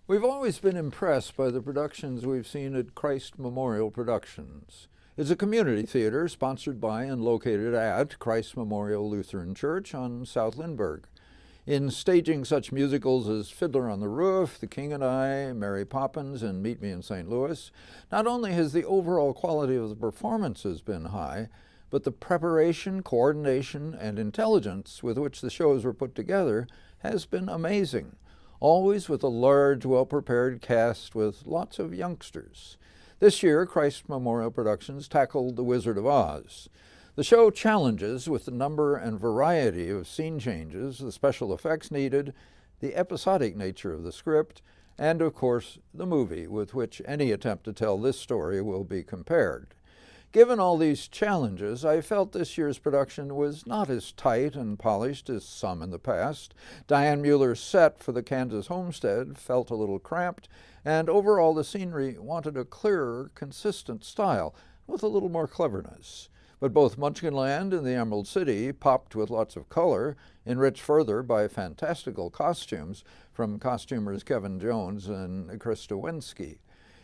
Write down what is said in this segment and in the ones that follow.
We've always been impressed by the productions we've seen at Christ Memorial Productions. It's a community theater sponsored by and located at Christ Memorial Lutheran Church on South Lindbergh. In staging such musicals as Fiddler on the Roof, The King and I, Mary Poppins, and Meet Me in St. Louis, not only has the overall quality of the performances been high, but the preparation, coordination, and intelligence with which the shows were put together has been amazing, always with a large, well-prepared cast with lots of youngsters. This year, Christ Memorial Productions tackled The Wizard of Oz. The show challenges with the number and variety of scene changes, the special effects needed, the episodic nature of the script, and of course, the movie with which any attempt to tell this story will be compared. Given all these challenges, I felt this year's production was not as tight and polished as some in the past. Diane Mueller's set for the Kansas homestead felt a little cramped, and overall the scenery wanted a clearer, consistent style with a little more cleverness. But both Munchkinland and the Emerald City popped with lots of color, enriched further by fantastical costumes from costumers Kevin Jones and Krista Wensky.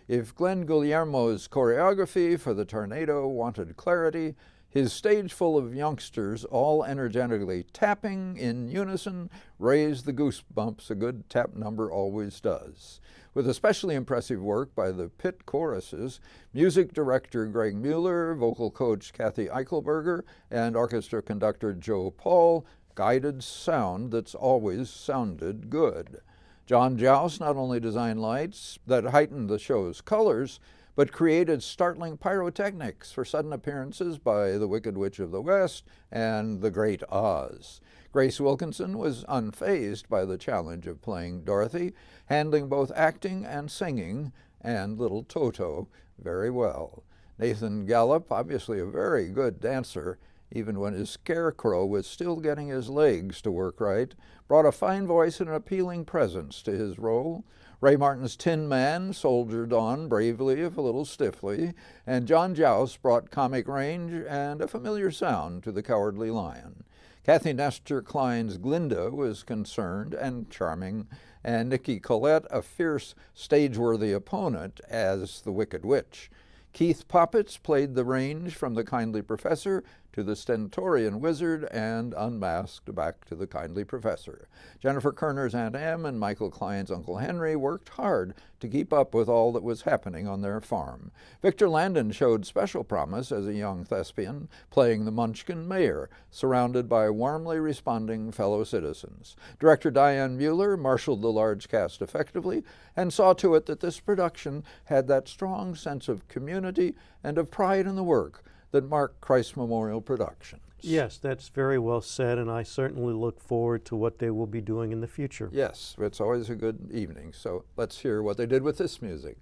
If Glenn Guillermo's choreography for the tornado wanted clarity, his stage full of youngsters all energetically tapping in unison raised the goosebumps a good tap number always does. With especially impressive work by the pit choruses, music director Greg Mueller, vocal coach Kathy Eichelberger, and orchestra conductor Joe Paul guided sound that's always sounded good. John Joust not only designed lights that heightened the show's colors, but created startling pyrotechnics for sudden appearances by the Wicked Witch of the West and the Great Oz. Grace Wilkinson was unfazed by the challenge of playing Dorothy, handling both acting and singing, and little Toto very well. Nathan Gallup, obviously a very good dancer, even when his scarecrow was still getting his legs to work right, brought a fine voice and an appealing presence to his role. Ray Martin's Tin Man soldiered on bravely, if a little stiffly, and John Joust brought comic range and a familiar sound to the Cowardly Lion. Kathy Nestor Klein's Glinda was concerned and charming, and Nikki Collette a fierce, stage-worthy opponent as the Wicked Witch. Keith Poppets played the range from the Kindly Professor to the Stentorian Wizard and unmasked back to the Kindly Professor. Jennifer Kerner's Aunt Em and Michael Klein's Uncle Henry worked hard to keep up with all that was happening on their farm. Victor Landon showed special promise as a young thespian, playing the Munchkin mayor, surrounded by warmly responding fellow citizens. Director Diane Mueller marshaled the large cast effectively and saw to it that this production had that strong sense of community and of pride in the work that mark Christ Memorial Productions. Yes, that's very well said, and I certainly look forward to what they will be doing in the future. Yes, it's always a good evening, so let's hear what they did with this music.